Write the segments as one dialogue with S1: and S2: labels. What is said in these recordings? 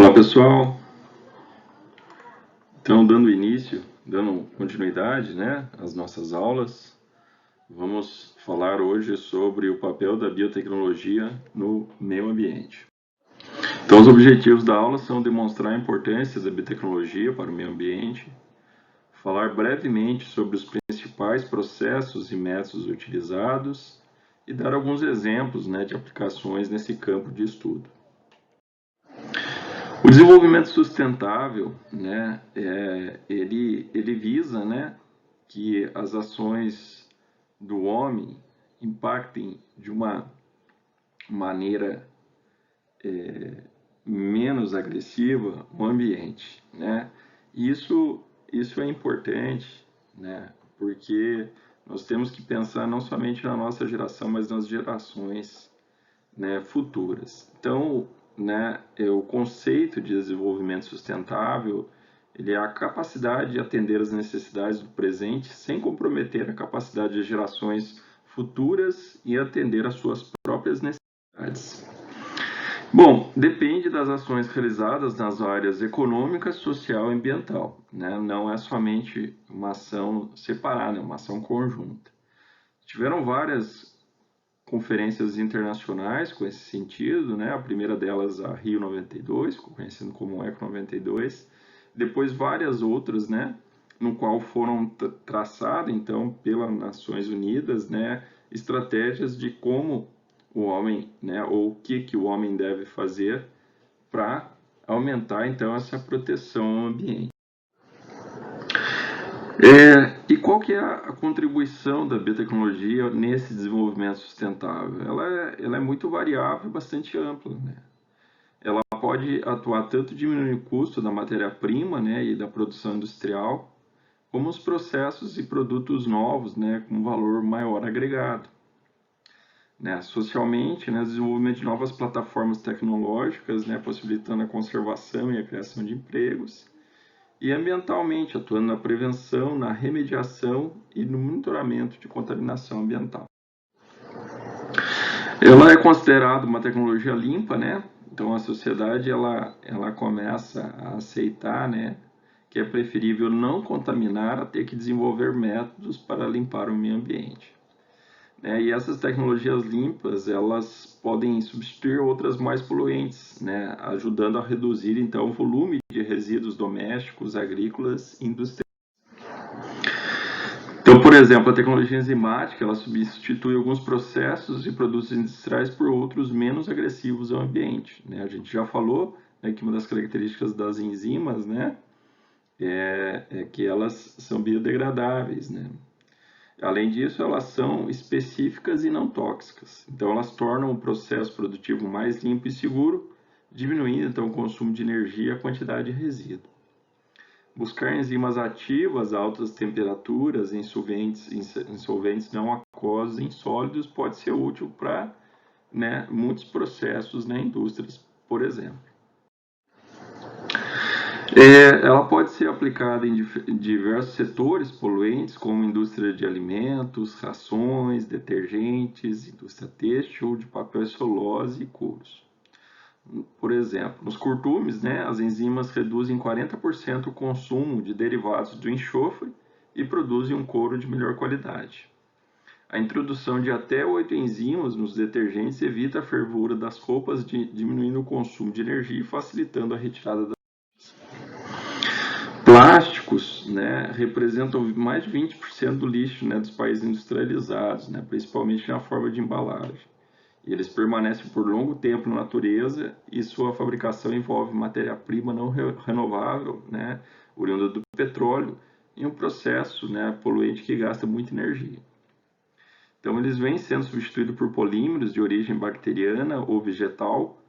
S1: Olá pessoal, então dando continuidade, né, às nossas aulas, vamos falar hoje sobre o papel da biotecnologia no meio ambiente. Então os objetivos da aula são demonstrar a importância da biotecnologia para o meio ambiente, falar brevemente sobre os principais processos e métodos utilizados e dar alguns exemplos, né, de aplicações nesse campo de estudo. O desenvolvimento sustentável, né, ele visa, né, que as ações do homem impactem de uma maneira menos agressiva o ambiente, né? Isso é importante, né, porque nós temos que pensar não somente na nossa geração, mas nas gerações, né, futuras. Então, né, o conceito de desenvolvimento sustentável, ele é a capacidade de atender às necessidades do presente sem comprometer a capacidade de gerações futuras e atender às suas próprias necessidades. Bom, depende das ações realizadas nas áreas econômica, social e ambiental, né? Não é somente uma ação separada, é uma ação conjunta. Tiveram várias conferências internacionais com esse sentido, né? A primeira delas, a Rio 92, conhecido como Eco 92, depois várias outras, né? No qual foram traçadas, então, pelas Nações Unidas, né? Estratégias de como o homem, né? Ou o que o homem deve fazer para aumentar, então, essa proteção ao ambiente. E qual que é a contribuição da biotecnologia nesse desenvolvimento sustentável? Ela é muito variável e bastante ampla, né? Ela pode atuar tanto diminuindo o custo da matéria-prima, né, e da produção industrial, como os processos e produtos novos, né, com valor maior agregado. Né? Socialmente, né, desenvolvimento de novas plataformas tecnológicas, né, possibilitando a conservação e a criação de empregos, e ambientalmente, atuando na prevenção, na remediação e no monitoramento de contaminação ambiental. Ela é considerada uma tecnologia limpa, né? Então a sociedade ela começa a aceitar, né, que é preferível não contaminar a ter que desenvolver métodos para limpar o meio ambiente. E essas tecnologias limpas, elas podem substituir outras mais poluentes, né, ajudando a reduzir, então, o volume de resíduos domésticos, agrícolas e industriais. Então, por exemplo, a tecnologia enzimática, ela substitui alguns processos e produtos industriais por outros menos agressivos ao ambiente, né? A gente já falou, né, que uma das características das enzimas, né, é que elas são biodegradáveis, né? Além disso, elas são específicas e não tóxicas. Então, elas tornam o processo produtivo mais limpo e seguro, diminuindo então o consumo de energia e a quantidade de resíduo. Buscar enzimas ativas a altas temperaturas em solventes não aquosos em sólidos pode ser útil para, né, muitos processos na indústria, por exemplo. Ela pode ser aplicada em diversos setores poluentes, como indústria de alimentos, rações, detergentes, indústria têxtil, de papel, celulose e couros. Por exemplo, nos curtumes, né, as enzimas reduzem 40% o consumo de derivados do enxofre e produzem um couro de melhor qualidade. A introdução de até 8 enzimas nos detergentes evita a fervura das roupas, diminuindo o consumo de energia e facilitando a retirada das plásticos, né, representam mais de 20% do lixo, né, dos países industrializados, né, principalmente na forma de embalagem. E eles permanecem por longo tempo na natureza e sua fabricação envolve matéria-prima não renovável, né, oriunda do petróleo, em um processo, né, poluente que gasta muita energia. Então, eles vêm sendo substituídos por polímeros de origem bacteriana ou vegetal,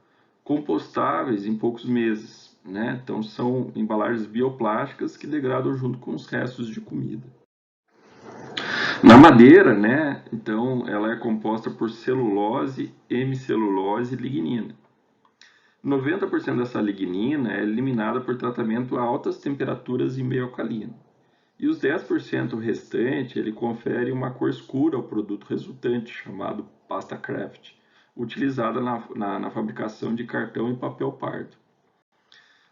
S1: compostáveis em poucos meses, né? Então, são embalagens bioplásticas que degradam junto com os restos de comida. Na madeira, né, então, ela é composta por celulose, hemicelulose e lignina. 90% dessa lignina é eliminada por tratamento a altas temperaturas em meio alcalino. E os 10% restante, ele confere uma cor escura ao produto resultante, chamado pasta craft, utilizada na fabricação de cartão e papel pardo.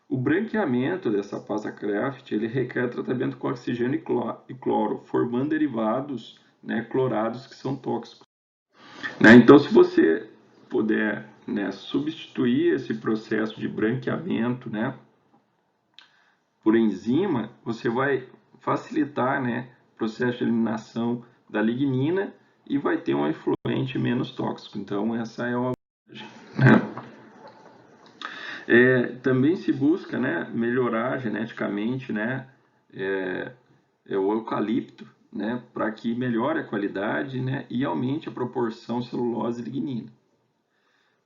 S1: O branqueamento dessa pasta Kraft, ele requer tratamento com oxigênio e cloro, formando derivados, né, clorados que são tóxicos. Né? Então, se você puder, né, substituir esse processo de branqueamento, né, por enzima, você vai facilitar, né, o processo de eliminação da lignina e vai ter um efluente menos tóxico. Então, essa é uma vantagem, né? Também se busca, né, melhorar geneticamente, né, o eucalipto, né, para que melhore a qualidade, né, e aumente a proporção celulose-lignina.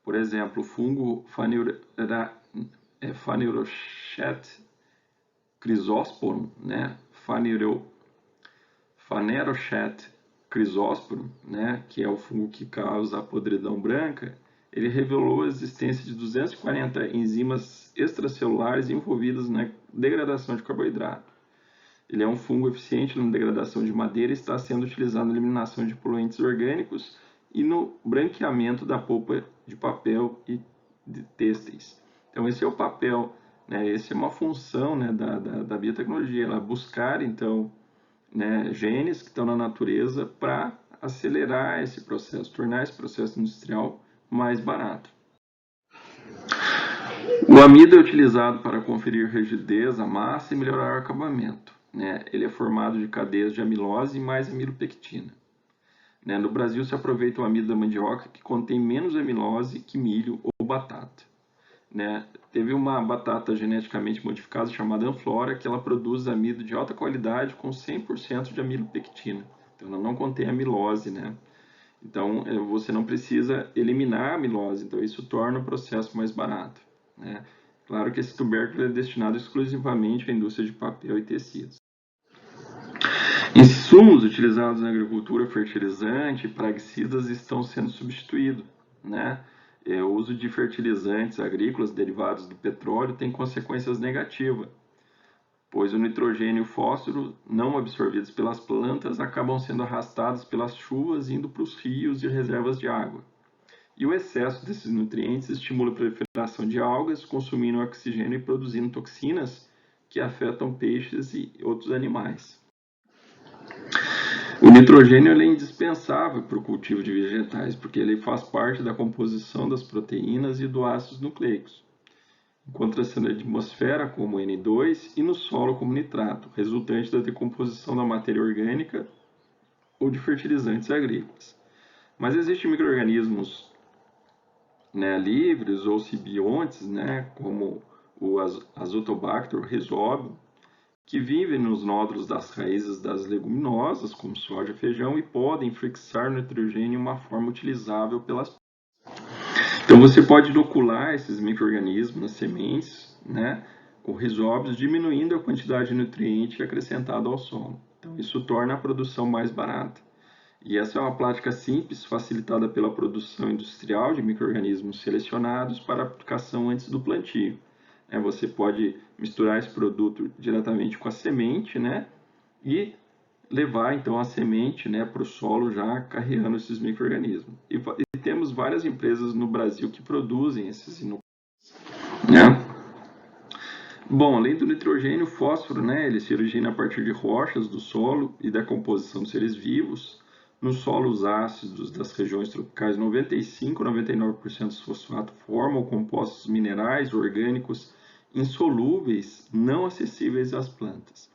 S1: Por exemplo, o fungo Phanerochaete chrysosporum, né, Phanerochaete chrysosporum, né, que é o fungo que causa a podridão branca, ele revelou a existência de 240 enzimas extracelulares envolvidas na degradação de carboidrato. Ele é um fungo eficiente na degradação de madeira e está sendo utilizado na eliminação de poluentes orgânicos e no branqueamento da polpa de papel e de têxteis. Então, esse é o papel, né? Essa é uma função, né, da biotecnologia, ela buscar, então, né, genes que estão na natureza para acelerar esse processo, tornar esse processo industrial mais barato. O amido é utilizado para conferir rigidez à massa e melhorar o acabamento. Né? Ele é formado de cadeias de amilose e mais amilopectina. Né? No Brasil se aproveita o amido da mandioca, que contém menos amilose que milho ou batata. Né? Teve uma batata geneticamente modificada chamada Anflora, que ela produz amido de alta qualidade com 100% de amilopectina. Então ela não contém amilose, né? Então você não precisa eliminar a amilose, então isso torna o processo mais barato, né? Claro que esse tubérculo é destinado exclusivamente à indústria de papel e tecidos. Insumos utilizados na agricultura, fertilizante e praguicidas estão sendo substituídos, né? O uso de fertilizantes agrícolas derivados do petróleo tem consequências negativas, pois o nitrogênio e o fósforo, não absorvidos pelas plantas, acabam sendo arrastados pelas chuvas indo para os rios e reservas de água. E o excesso desses nutrientes estimula a proliferação de algas, consumindo oxigênio e produzindo toxinas que afetam peixes e outros animais. O nitrogênio é indispensável para o cultivo de vegetais, porque ele faz parte da composição das proteínas e dos ácidos nucleicos. Encontra-se na atmosfera como N2 e no solo como nitrato, resultante da decomposição da matéria orgânica ou de fertilizantes agrícolas. Mas existem micro-organismos, né, livres ou simbiontes, né, como o Azotobacter rhizobio, que vivem nos nódulos das raízes das leguminosas, como soja e feijão, e podem fixar nitrogênio em uma forma utilizável pelas plantas. Então você pode inocular esses micro-organismos nas sementes, né, com rhizóbios, diminuindo a quantidade de nutriente acrescentada ao solo. Então isso torna a produção mais barata. E essa é uma prática simples, facilitada pela produção industrial de micro-organismos selecionados para aplicação antes do plantio. Você pode misturar esse produto diretamente com a semente, né, e levar então a semente, né, para o solo já carregando esses micro-organismos. E temos várias empresas no Brasil que produzem esses inoculantes, né? Bom, além do nitrogênio, o fósforo, né, ele se origina a partir de rochas do solo e da composição de seres vivos. Nos solos ácidos das regiões tropicais, 95 a 99% dos fosfatos formam compostos minerais orgânicos insolúveis, não acessíveis às plantas.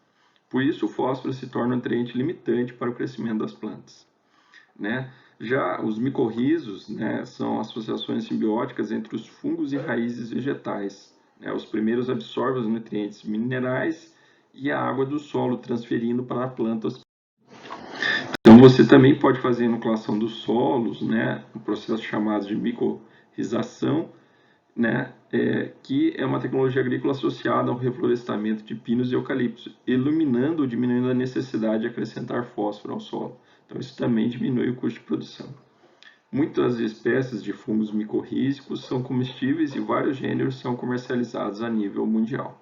S1: Por isso, o fósforo se torna um nutriente limitante para o crescimento das plantas, né? Já os micorrizos, né, são associações simbióticas entre os fungos e raízes vegetais. Os primeiros absorvem os nutrientes minerais e a água do solo, transferindo para a planta. Então você também pode fazer a inoculação dos solos, né, um processo chamado de micorrização, né, que é uma tecnologia agrícola associada ao reflorestamento de pinos e eucaliptos, iluminando ou diminuindo a necessidade de acrescentar fósforo ao solo. Então isso também diminui o custo de produção. Muitas espécies de fungos micorrízicos são comestíveis e vários gêneros são comercializados a nível mundial.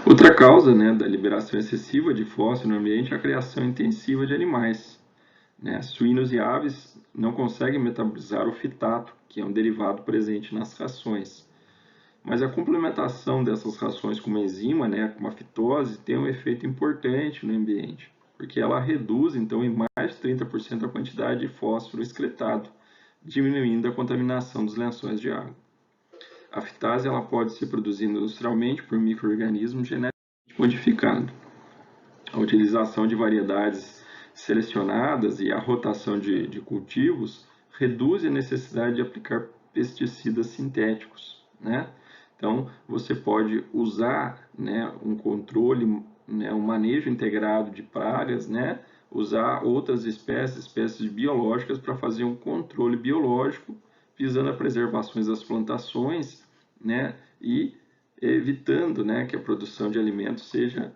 S1: Outra causa, né, da liberação excessiva de fósforo no ambiente é a criação intensiva de animais. Suínos e aves não conseguem metabolizar o fitato, que é um derivado presente nas rações. Mas a complementação dessas rações com uma enzima, né, com uma fitose, tem um efeito importante no ambiente, porque ela reduz, então, em mais de 30% a quantidade de fósforo excretado, diminuindo a contaminação dos lençóis de água. A fitase ela pode ser produzida industrialmente por micro-organismos geneticamente modificados. A utilização de variedades selecionadas e a rotação de cultivos reduz a necessidade de aplicar pesticidas sintéticos, né? Então, você pode usar, né, um controle, né, um manejo integrado de pragas, né, usar outras espécies biológicas para fazer um controle biológico, visando a preservação das plantações, né, e evitando, né, que a produção de alimentos seja,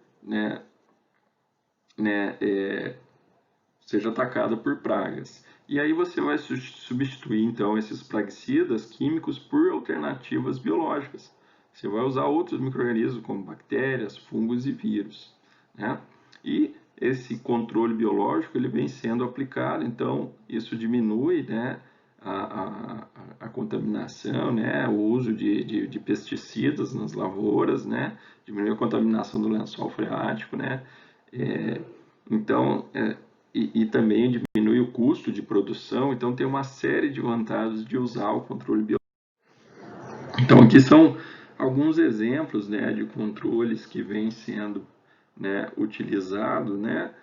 S1: seja atacada por pragas. E aí você vai substituir, então, esses praguicidas químicos por alternativas biológicas. Você vai usar outros micro-organismos, como bactérias, fungos e vírus, né? E esse controle biológico ele vem sendo aplicado, então isso diminui, né, a contaminação, né, o uso de pesticidas nas lavouras, né, diminui a contaminação do lençol freático, né, então, e também diminui o custo de produção, então tem uma série de vantagens de usar o controle biológico. Então, aqui são alguns exemplos, né, de controles que vêm sendo, né, utilizados, né,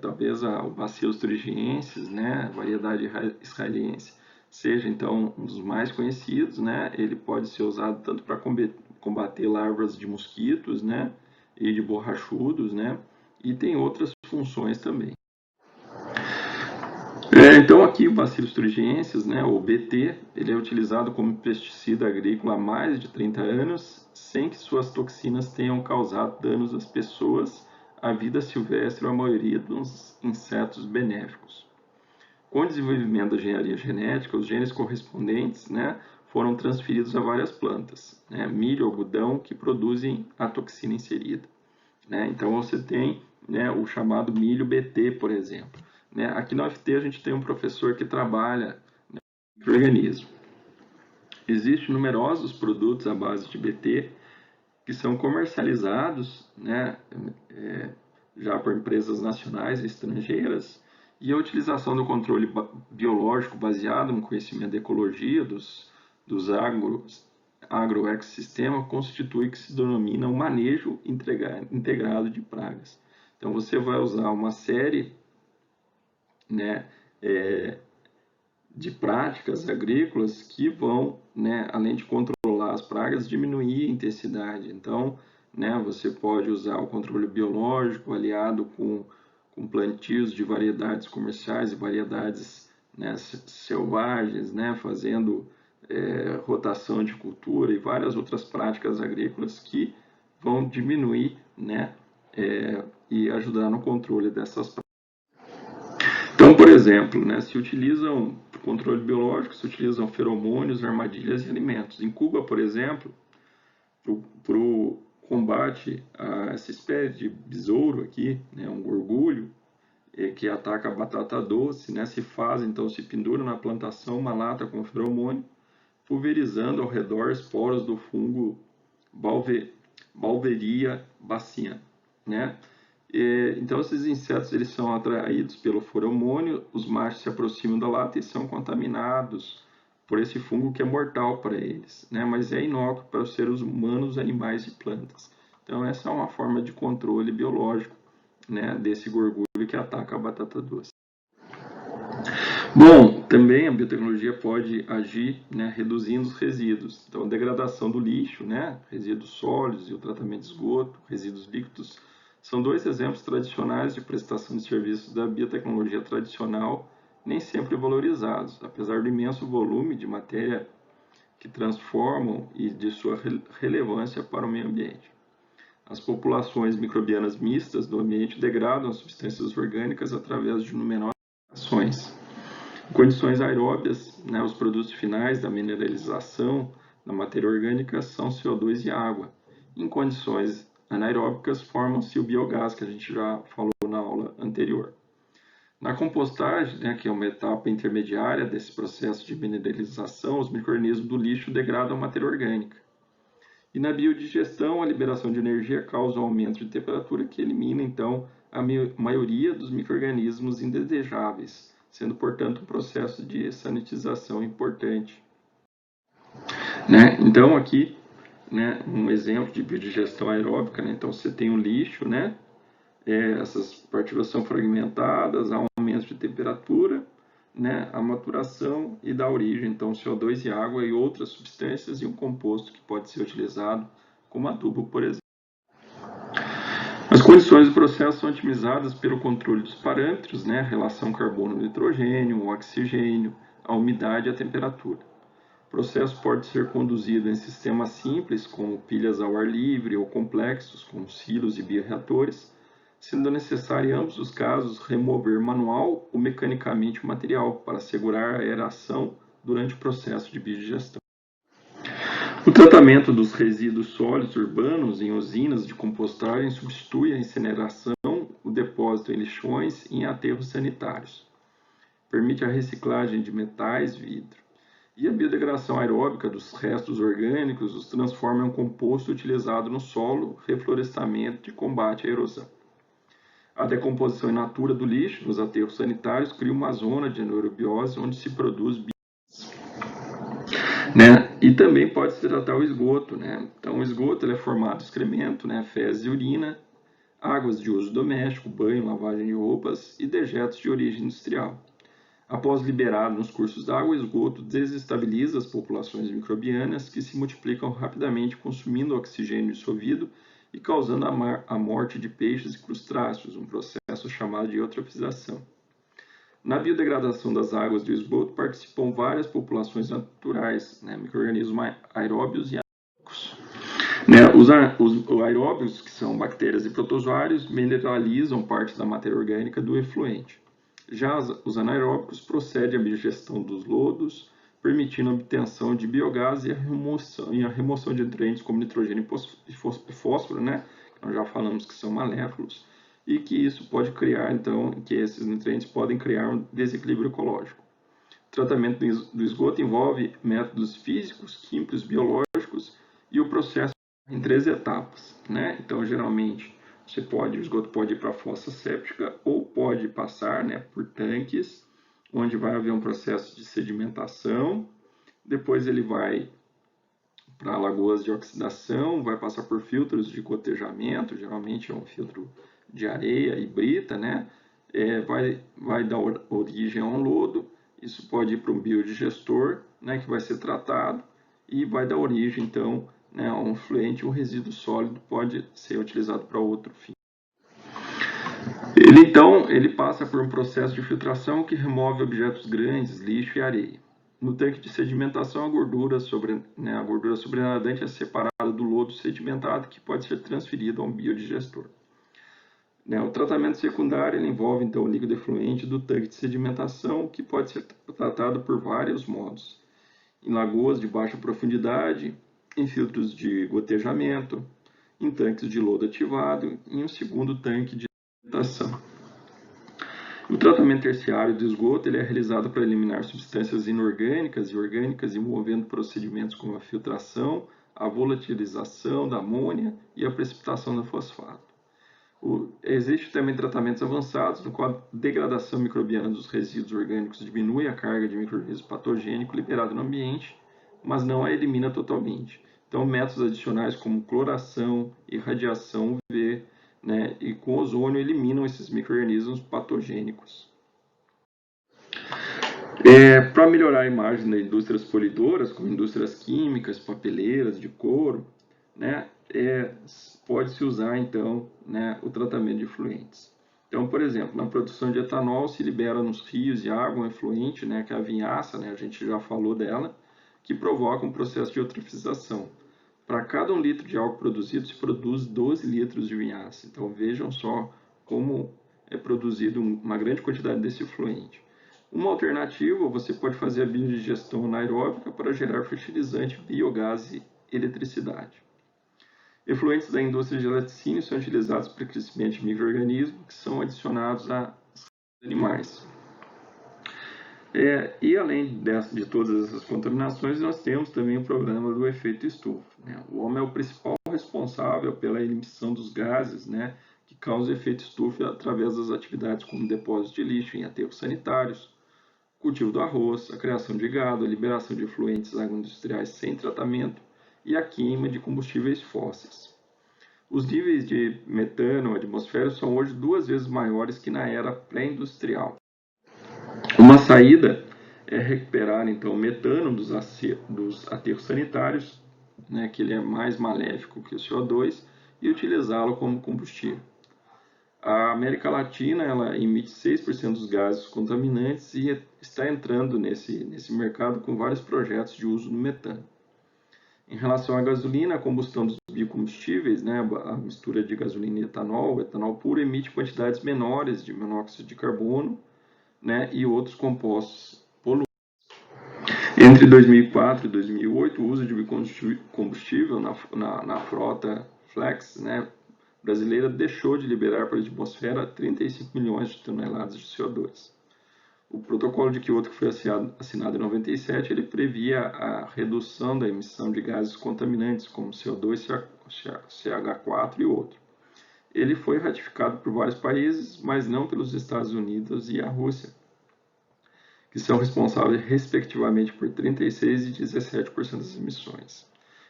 S1: talvez o Bacillus thuringiensis, né, a variedade israelense, seja então um dos mais conhecidos, né, ele pode ser usado tanto para combater larvas de mosquitos, né, e de borrachudos, né, e tem outras funções também. Então aqui o Bacillus thuringiensis, né, ou BT, ele é utilizado como pesticida agrícola há mais de 30 anos, sem que suas toxinas tenham causado danos às pessoas, à vida silvestre ou à maioria dos insetos benéficos. Com o desenvolvimento da engenharia genética, os genes correspondentes, né, foram transferidos a várias plantas, né, milho, algodão, que produzem a toxina inserida. Né? Então você tem, né, o chamado milho BT, por exemplo. Né? Aqui no UFT a gente tem um professor que trabalha no organismo. Existem numerosos produtos à base de BT que são comercializados, né, já por empresas nacionais e estrangeiras, e a utilização do controle biológico baseado no conhecimento da ecologia dos agroecossistema constitui o que se denomina um manejo integrado de pragas. Então você vai usar uma série, né, de práticas agrícolas que vão, né, além de controlar as pragas, diminuir a intensidade. Então, né, você pode usar o controle biológico aliado com plantios de variedades comerciais e variedades, né, selvagens, né, fazendo rotação de cultura e várias outras práticas agrícolas que vão diminuir, né, e ajudar no controle dessas pragas. Então, por exemplo, né, se utilizam controle biológico, se utilizam feromônios, armadilhas e alimentos. Em Cuba, por exemplo, para o combate a essa espécie de besouro aqui, né, um gorgulho, que ataca a batata doce, né, então se pendura na plantação uma lata com feromônio, pulverizando ao redor esporos do fungo Balveria baciana, né? Então esses insetos eles são atraídos pelo feromônio, os machos se aproximam da lata e são contaminados por esse fungo que é mortal para eles, né? Mas é inócuo para os seres humanos, animais e plantas. Então essa é uma forma de controle biológico, né, desse gorgulho que ataca a batata doce. Bom, também a biotecnologia pode agir, né, reduzindo os resíduos. Então, a degradação do lixo, né, resíduos sólidos e o tratamento de esgoto, resíduos líquidos, são dois exemplos tradicionais de prestação de serviços da biotecnologia tradicional, nem sempre valorizados, apesar do imenso volume de matéria que transformam e de sua relevância para o meio ambiente. As populações microbianas mistas do ambiente degradam as substâncias orgânicas através de numerosas ações. Em condições aeróbias, né, os produtos finais da mineralização da matéria orgânica são CO2 e água. Em condições anaeróbicas, formam-se o biogás, que a gente já falou na aula anterior. Na compostagem, né, que é uma etapa intermediária desse processo de mineralização, os micro-organismos do lixo degradam a matéria orgânica. E na biodigestão, a liberação de energia causa um aumento de temperatura que elimina, então, a maioria dos micro-organismos indesejáveis, sendo, portanto, um processo de sanitização importante. Né? Então, aqui, né, um exemplo de biodigestão aeróbica, né? Então, você tem o lixo, né? Essas partículas são fragmentadas, há um aumento de temperatura, né, a maturação e dá origem, então, CO2 e água e outras substâncias e um composto que pode ser utilizado como adubo, por exemplo. As condições do processo são otimizadas pelo controle dos parâmetros, né, relação carbono-nitrogênio, o oxigênio, a umidade e a temperatura. O processo pode ser conduzido em sistemas simples, como pilhas ao ar livre, ou complexos, como silos e bioreatores, sendo necessário, em ambos os casos, remover manual ou mecanicamente o material para assegurar a aeração durante o processo de biodigestão. O tratamento dos resíduos sólidos urbanos em usinas de compostagem substitui a incineração, o depósito em lixões e em aterros sanitários. Permite a reciclagem de metais e vidro. E a biodegradação aeróbica dos restos orgânicos os transforma em um composto utilizado no solo, reflorestamento e combate à erosão. A decomposição in natura do lixo nos aterros sanitários cria uma zona de anaerobiose onde se produz né? E também pode se tratar o esgoto, né? Então, o esgoto ele é formado de excremento, né? Fezes e urina, águas de uso doméstico, banho, lavagem de roupas e dejetos de origem industrial. Após liberado nos cursos d'água, o esgoto desestabiliza as populações microbianas que se multiplicam rapidamente consumindo oxigênio dissolvido e causando a morte de peixes e crustáceos, um processo chamado de eutrofização. Na biodegradação das águas do esgoto participam várias populações naturais, né, micro-organismos aeróbios e anaeróbicos. Né, os aeróbios, que são bactérias e protozoários, mineralizam parte da matéria orgânica do efluente. Já os anaeróbicos procedem à biodigestão dos lodos, permitindo a obtenção de biogás e a remoção de nutrientes como nitrogênio e fósforo, né, que nós já falamos que são malévolos, e que isso pode criar, então, que esses nutrientes podem criar um desequilíbrio ecológico. O tratamento do esgoto envolve métodos físicos, químicos, biológicos e o processo em 3 etapas, né? Então, geralmente, o esgoto pode ir para a fossa séptica ou pode passar, né, por tanques, onde vai haver um processo de sedimentação, depois ele vai para lagoas de oxidação, vai passar por filtros de gotejamento, geralmente é um filtro de areia e brita, né? Vai dar origem a um lodo, isso pode ir para um biodigestor, né, que vai ser tratado e vai dar origem, então, né, a um fluente, um resíduo sólido pode ser utilizado para outro fim. Ele passa por um processo de filtração que remove objetos grandes, lixo e areia. No tanque de sedimentação, a gordura sobrenadante é separada do lodo sedimentado que pode ser transferido a um biodigestor. O tratamento secundário envolve, então, o líquido efluente do tanque de sedimentação, que pode ser tratado por vários modos. Em lagoas de baixa profundidade, em filtros de gotejamento, em tanques de lodo ativado e em um segundo tanque de sedimentação. O tratamento terciário do esgoto é realizado para eliminar substâncias inorgânicas e orgânicas envolvendo procedimentos como a filtração, a volatilização da amônia e a precipitação do fosfato. Existem também tratamentos avançados no qual a degradação microbiana dos resíduos orgânicos diminui a carga de micro-organismo patogênico liberado no ambiente, mas não a elimina totalmente. Então, métodos adicionais como cloração e radiação UV, né, e com ozônio eliminam esses micro-organismos patogênicos. Para melhorar a imagem das indústrias poluidoras, como indústrias químicas, papeleiras, de couro, né, pode-se usar, então, né, o tratamento de efluentes. Então, por exemplo, na produção de etanol se libera nos rios de água um efluente, né, que é a vinhaça, né, a gente já falou dela, que provoca um processo de eutrofização. Para cada 1 litro de álcool produzido, se produz 12 litros de vinhaça. Então, vejam só como é produzido uma grande quantidade desse efluente. Uma alternativa, você pode fazer a biodigestão anaeróbica para gerar fertilizante, biogás e eletricidade. Efluentes da indústria de laticínio são utilizados para o crescimento de micro-organismos que são adicionados a animais. E além de todas essas contaminações, nós temos também o problema do efeito estufa, né? O homem é o principal responsável pela emissão dos gases, né, que causam efeito estufa através das atividades como depósito de lixo em aterros sanitários, cultivo do arroz, a criação de gado, a liberação de efluentes agroindustriais sem tratamento e a queima de combustíveis fósseis. Os níveis de metano na atmosfera são hoje 2 vezes maiores que na era pré-industrial. Uma saída é recuperar então o metano dos aterros sanitários, né, que ele é mais maléfico que o CO2, e utilizá-lo como combustível. A América Latina ela emite 6% dos gases contaminantes e está entrando nesse mercado com vários projetos de uso do metano. Em relação à gasolina, a combustão dos biocombustíveis, né, a mistura de gasolina e etanol, o etanol puro emite quantidades menores de monóxido de carbono, né, e outros compostos poluentes. Entre 2004 e 2008, o uso de biocombustível na frota Flex, né, brasileira deixou de liberar para a atmosfera 35 milhões de toneladas de CO2. O protocolo de Kyoto, que foi assinado em 97, ele previa a redução da emissão de gases contaminantes, como CO2, CH4 e outros. Ele foi ratificado por vários países, mas não pelos Estados Unidos e a Rússia, que são responsáveis, respectivamente, por 36% e 17% das emissões.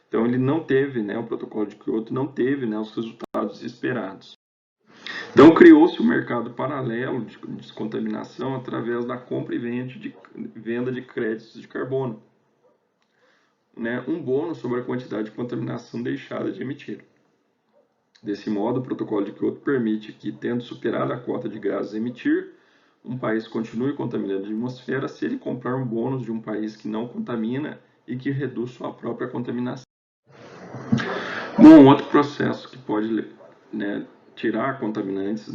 S1: Então, ele não teve, né, o protocolo de Kyoto não teve, né, os resultados esperados. Então, criou-se um mercado paralelo de descontaminação através da compra e venda de créditos de carbono, né, um bônus sobre a quantidade de contaminação deixada de emitir. Desse modo, o protocolo de Kyoto permite que, tendo superado a cota de gases a emitir, um país continue contaminando a atmosfera se ele comprar um bônus de um país que não contamina e que reduz sua própria contaminação. Bom, outro processo que pode, né, tirar contaminantes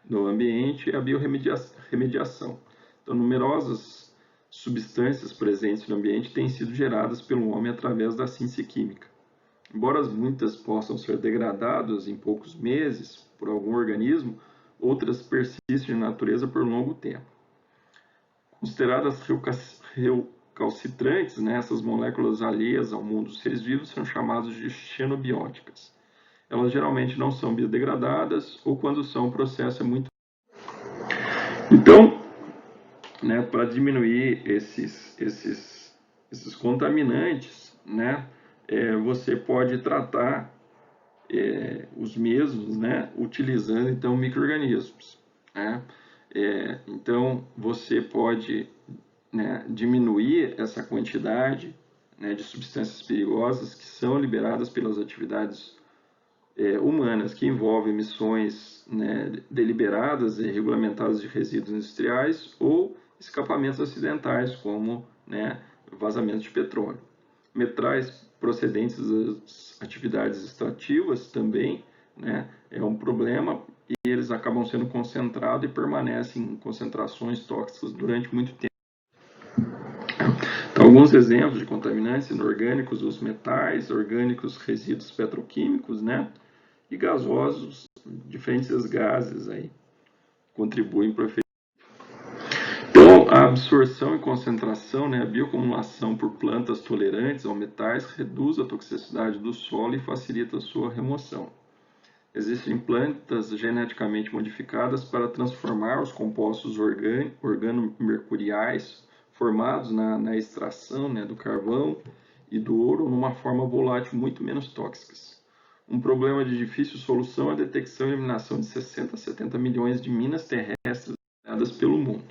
S1: do ambiente é a biorremediação. Então, numerosas substâncias presentes no ambiente têm sido geradas pelo homem através da síntese química. Embora muitas possam ser degradadas em poucos meses por algum organismo, outras persistem na natureza por longo tempo. Consideradas recalcitrantes, né, essas moléculas alheias ao mundo dos seres vivos são chamadas de xenobióticas. Elas geralmente não são biodegradadas ou quando são, o processo é muito... Então, né, para diminuir esses contaminantes, né, você pode tratar os mesmos, né, utilizando então micro-organismos, né? Então, você pode, né, diminuir essa quantidade, né, de substâncias perigosas que são liberadas pelas atividades humanas, que envolvem emissões, né, deliberadas e regulamentadas de resíduos industriais ou escapamentos acidentais, como, né, vazamentos de petróleo. Metais procedentes das atividades extrativas também, né, é um problema e eles acabam sendo concentrados e permanecem em concentrações tóxicas durante muito tempo. Então, alguns exemplos de contaminantes inorgânicos, os metais, orgânicos, resíduos petroquímicos, né, e gasosos, diferentes gases aí contribuem para o efeito. Então, a absorção e concentração, né, a bioacumulação por plantas tolerantes ao metais reduz a toxicidade do solo e facilita a sua remoção. Existem plantas geneticamente modificadas para transformar os compostos organomercuriais formados na extração, né, do carvão e do ouro numa forma volátil muito menos tóxicas. Um problema de difícil solução é a detecção e eliminação de 60 a 70 milhões de minas terrestres dadas pelo mundo.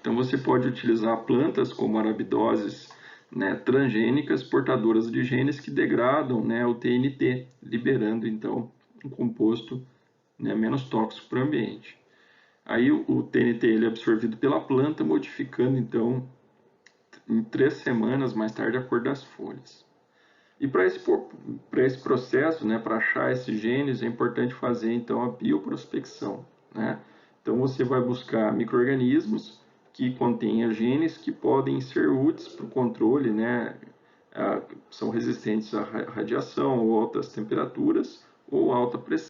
S1: Então, você pode utilizar plantas como arabidoses, né, transgênicas portadoras de genes que degradam, né, o TNT, liberando então um composto, né, menos tóxico para o ambiente. Aí o TNT ele é absorvido pela planta, modificando então em 3 semanas mais tarde a cor das folhas. E para esse processo, né, para achar esses genes, é importante fazer então a bioprospecção, né? Então você vai buscar micro-organismos que contenham genes que podem ser úteis para o controle, né? São resistentes à radiação ou altas temperaturas ou alta pressão.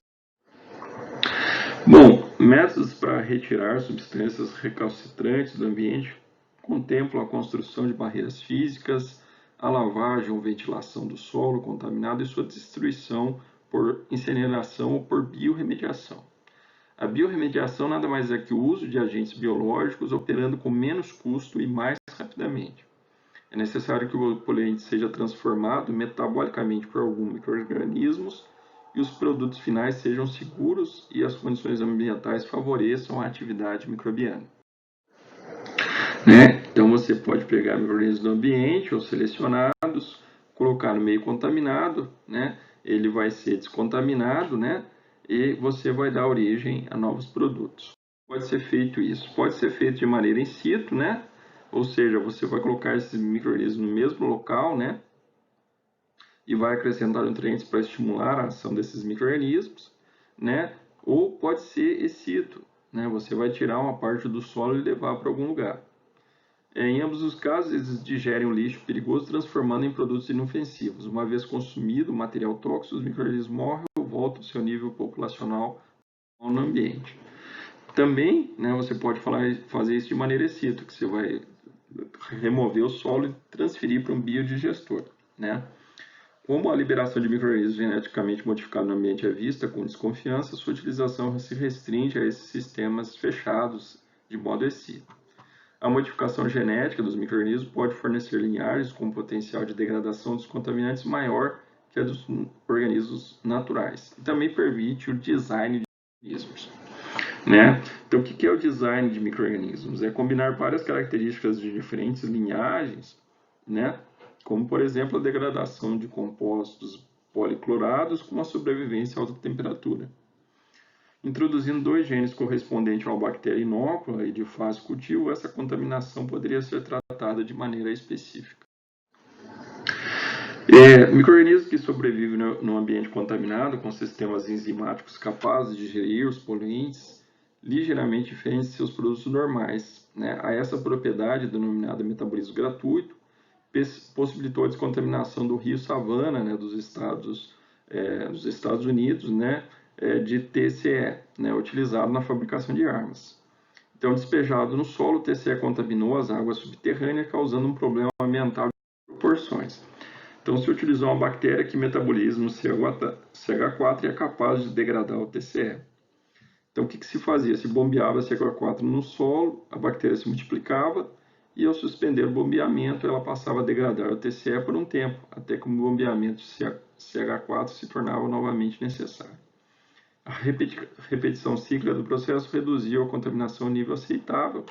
S1: Bom, métodos para retirar substâncias recalcitrantes do ambiente contemplam a construção de barreiras físicas, a lavagem ou ventilação do solo contaminado e sua destruição por incineração ou por biorremediação. A biorremediação nada mais é que o uso de agentes biológicos operando com menos custo e mais rapidamente. É necessário que o poluente seja transformado metabolicamente por alguns micro-organismos e os produtos finais sejam seguros e as condições ambientais favoreçam a atividade microbiana. Então você pode pegar micro-organismos do ambiente ou selecionados, colocar no meio contaminado, ele vai ser descontaminado, e você vai dar origem a novos produtos. Pode ser feito isso, pode ser feito de maneira in situ, ou seja, você vai colocar esses micro-organismos no mesmo local, e vai acrescentar nutrientes para estimular a ação desses micro-organismos, ou pode ser in situ, você vai tirar uma parte do solo e levar para algum lugar. Em ambos os casos, eles digerem o lixo perigoso, transformando em produtos inofensivos. Uma vez consumido o material tóxico, os micro-organismos morrem ou voltam ao seu nível populacional no ambiente. Também, você pode fazer isso de maneira in situ, que você vai remover o solo e transferir para um biodigestor. Como a liberação de micro-organismos geneticamente modificados no ambiente é vista com desconfiança, sua utilização se restringe a esses sistemas fechados de modo in situ. A modificação genética dos micro-organismos pode fornecer linhagens com potencial de degradação dos contaminantes maior que a dos organismos naturais. E também permite o design de organismos. Então, o que é o design de micro-organismos? É combinar várias características de diferentes linhagens, como, por exemplo, a degradação de compostos policlorados com a sobrevivência a alta temperatura. Introduzindo 2 genes correspondentes a uma bactéria inócula e de fácil cultivo, essa contaminação poderia ser tratada de maneira específica. Micro-organismos que sobrevivem no ambiente contaminado com sistemas enzimáticos capazes de digerir os poluentes ligeiramente diferentes de seus produtos normais. A essa propriedade, denominada metabolismo gratuito, possibilitou a descontaminação do rio Savannah, dos Estados Unidos, de TCE, utilizado na fabricação de armas. Então, despejado no solo, o TCE contaminou as águas subterrâneas, causando um problema ambiental de proporções. Então, se utilizou uma bactéria que metaboliza o CH4 e é capaz de degradar o TCE. Então, o que se fazia? Se bombeava CH4 no solo, a bactéria se multiplicava e, ao suspender o bombeamento, ela passava a degradar o TCE por um tempo, até que o bombeamento de CH4 se tornava novamente necessário. A repetição cíclica do processo reduziu a contaminação a um nível aceitável,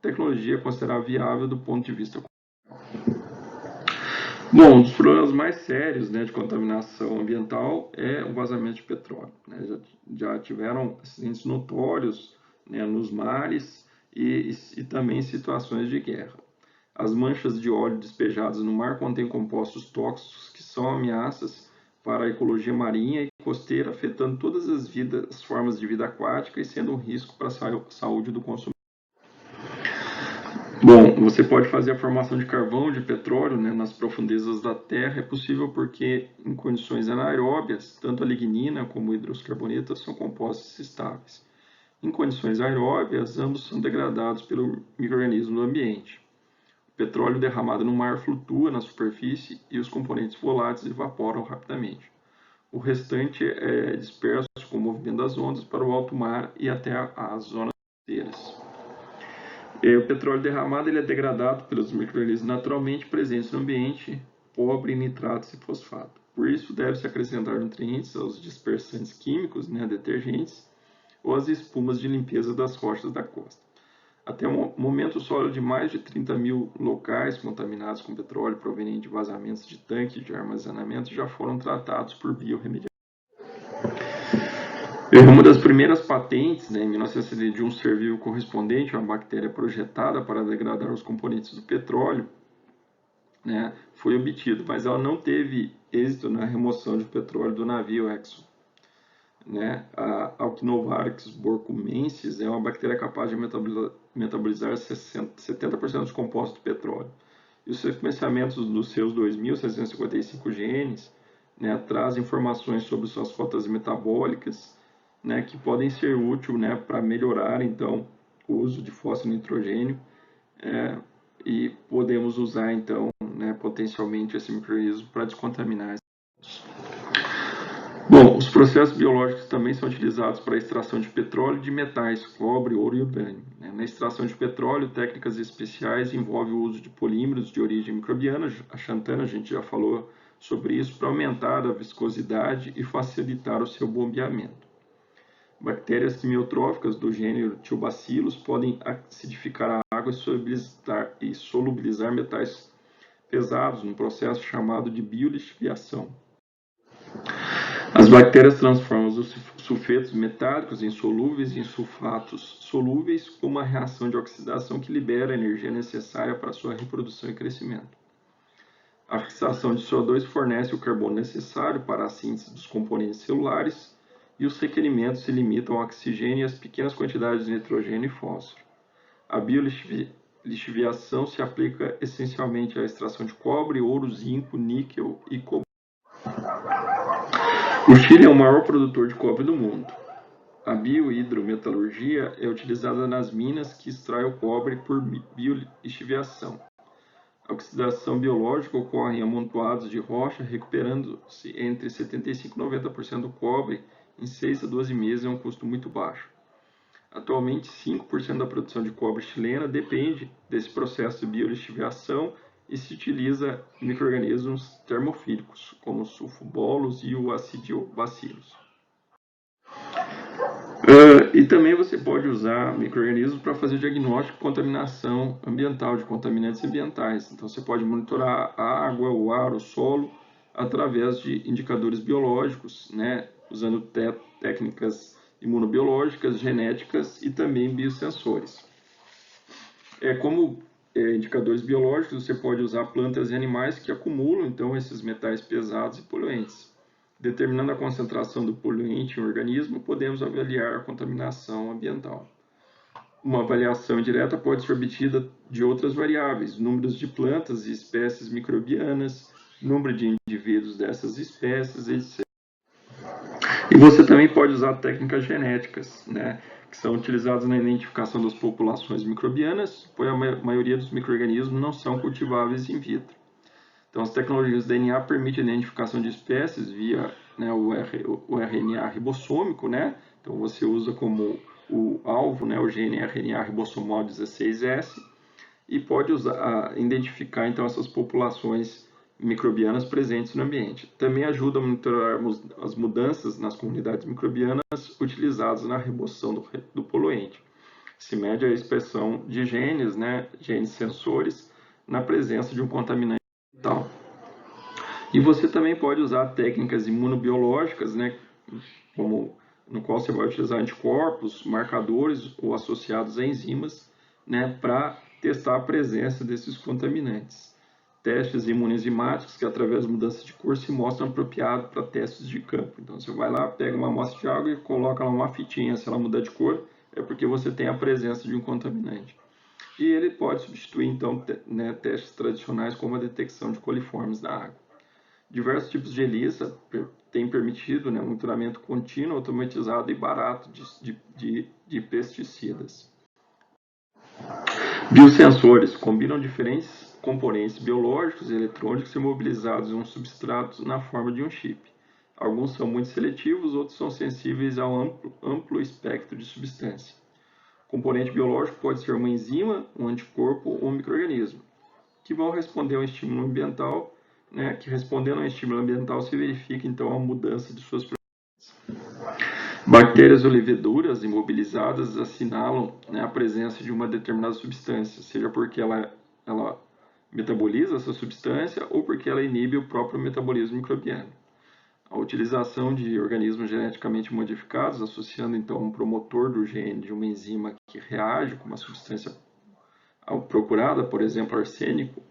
S1: tecnologia considerada viável do ponto de vista comercial. Bom, um dos problemas mais sérios de contaminação ambiental é o vazamento de petróleo. Já tiveram acidentes notórios nos mares e também em situações de guerra. As manchas de óleo despejadas no mar contêm compostos tóxicos que são ameaças para a ecologia marinha e costeira, afetando todas as formas de vida aquática e sendo um risco para a saúde do consumidor. Bom, você pode fazer a formação de carvão, de petróleo, nas profundezas da Terra. É possível porque, em condições anaeróbias, tanto a lignina como o hidrocarboneto são compostos estáveis. Em condições aeróbias, ambos são degradados pelo micro-organismo do ambiente. O petróleo derramado no mar flutua na superfície e os componentes voláteis evaporam rapidamente. O restante é disperso com o movimento das ondas para o alto mar e até as zonas costeiras. O petróleo derramado ele é degradado pelos micro-organismos naturalmente presentes no ambiente, pobre em nitratos e fosfato. Por isso, deve-se acrescentar nutrientes aos dispersantes químicos, detergentes, ou às espumas de limpeza das rochas da costa. Até o momento, o solo de mais de 30 mil locais contaminados com petróleo proveniente de vazamentos de tanques de armazenamento já foram tratados por biorremediação. Uma das primeiras patentes, em 1971, serviu correspondente a uma bactéria projetada para degradar os componentes do petróleo, foi obtido, mas ela não teve êxito na remoção de petróleo do navio Exxon. A Alkinovarix borcumensis é uma bactéria capaz de metabolizar 70% dos compostos do petróleo. E os sequenciamentos dos seus 2.655 genes trazem informações sobre suas rotas metabólicas, que podem ser úteis para melhorar, então, o uso de fósforo e nitrogênio e podemos usar então, né, potencialmente esse microorganismo para descontaminar. Bom, os processos biológicos também são utilizados para a extração de petróleo e de metais, cobre, ouro e urânio. Na extração de petróleo, técnicas especiais envolvem o uso de polímeros de origem microbiana, a xantana, a gente já falou sobre isso, para aumentar a viscosidade e facilitar o seu bombeamento. Bactérias quimiotróficas do gênero Tiobacillus podem acidificar a água e solubilizar metais pesados num processo chamado de biolixiviação. As bactérias transformam os sulfetos metálicos em solúveis em sulfatos solúveis com uma reação de oxidação que libera a energia necessária para sua reprodução e crescimento. A fixação de CO2 fornece o carbono necessário para a síntese dos componentes celulares e os requerimentos se limitam ao oxigênio e às pequenas quantidades de nitrogênio e fósforo. A biolixiviação se aplica essencialmente à extração de cobre, ouro, zinco, níquel e cobalto. O Chile é o maior produtor de cobre do mundo. A biohidrometalurgia é utilizada nas minas que extraem o cobre por biolixiviação. A oxidação biológica ocorre em amontoados de rocha, recuperando-se entre 75% e 90% do cobre em 6 a 12 meses a um custo muito baixo. Atualmente, 5% da produção de cobre chilena depende desse processo de biolixiviação e se utiliza micro-organismos termofílicos, como os sulfobolos e o acidiobacillus. E também você pode usar micro-organismos para fazer diagnóstico de contaminação ambiental, de contaminantes ambientais. Então, você pode monitorar a água, o ar, o solo, através de indicadores biológicos, né, usando técnicas imunobiológicas, genéticas e também biosensores. Como indicadores biológicos, você pode usar plantas e animais que acumulam, então, esses metais pesados e poluentes. Determinando a concentração do poluente em organismo, podemos avaliar a contaminação ambiental. Uma avaliação indireta pode ser obtida de outras variáveis, números de plantas e espécies microbianas, número de indivíduos dessas espécies, etc. E você também pode usar técnicas genéticas, né, que são utilizadas na identificação das populações microbianas, pois a maioria dos micro-organismos não são cultiváveis in vitro. Então, as tecnologias de DNA permitem a identificação de espécies via, né, o RNA ribossômico, né? Então, você usa como o alvo, né, o gene RNA ribossomal 16S e pode identificar, então, essas populações microbianas presentes no ambiente. Também ajuda a monitorar as mudanças nas comunidades microbianas utilizadas na remoção do poluente. Se mede a expressão de genes, né, genes sensores, na presença de um contaminante. E você também pode usar técnicas imunobiológicas, né, no qual você vai utilizar anticorpos, marcadores ou associados a enzimas, né, para testar a presença desses contaminantes. Testes imunoenzimáticos que, através de mudança de cor, se mostram apropriados para testes de campo. Então, você vai lá, pega uma amostra de água e coloca lá uma fitinha. Se ela mudar de cor, é porque você tem a presença de um contaminante. E ele pode substituir, então, testes tradicionais como a detecção de coliformes na água. Diversos tipos de ELISA têm permitido, né, um monitoramento contínuo, automatizado e barato de pesticidas. Biosensores combinam diferentes componentes biológicos e eletrônicos imobilizados em um substrato na forma de um chip. Alguns são muito seletivos, outros são sensíveis a um amplo espectro de substância. Componente biológico pode ser uma enzima, um anticorpo ou um micro-organismo, que vão responder a um estímulo ambiental, né, que respondendo a um estímulo ambiental se verifica então a mudança de suas propriedades. Bactérias ou leveduras imobilizadas assinalam, né, a presença de uma determinada substância, seja porque ela metaboliza essa substância ou porque ela inibe o próprio metabolismo microbiano. A utilização de organismos geneticamente modificados, associando então um promotor do gene de uma enzima que reage com uma substância procurada, por exemplo, arsênico,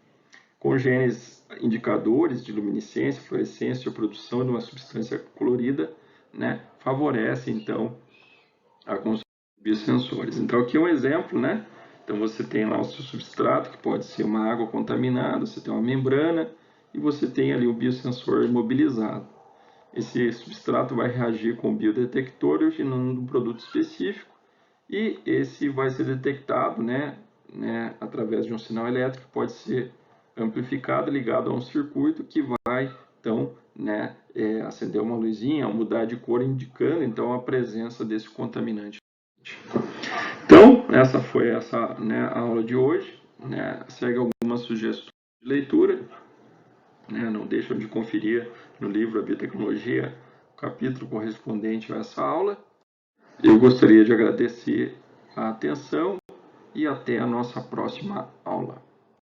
S1: com genes indicadores de luminescência, fluorescência ou produção de uma substância colorida, né, favorece então a construção de biosensores. Então aqui é um exemplo, né? Então você tem lá o seu substrato, que pode ser uma água contaminada, você tem uma membrana e você tem ali o biosensor imobilizado. Esse substrato vai reagir com o biodetector, originando um produto específico, e esse vai ser detectado, né, né, através de um sinal elétrico, pode ser amplificado, ligado a um circuito que vai, então, né, acender uma luzinha, mudar de cor, indicando, então, a presença desse contaminante. Então, essa foi a aula de hoje. Né, segue algumas sugestões de leitura. Né, não deixam de conferir no livro A Biotecnologia, o capítulo correspondente a essa aula. Eu gostaria de agradecer a atenção e até a nossa próxima aula.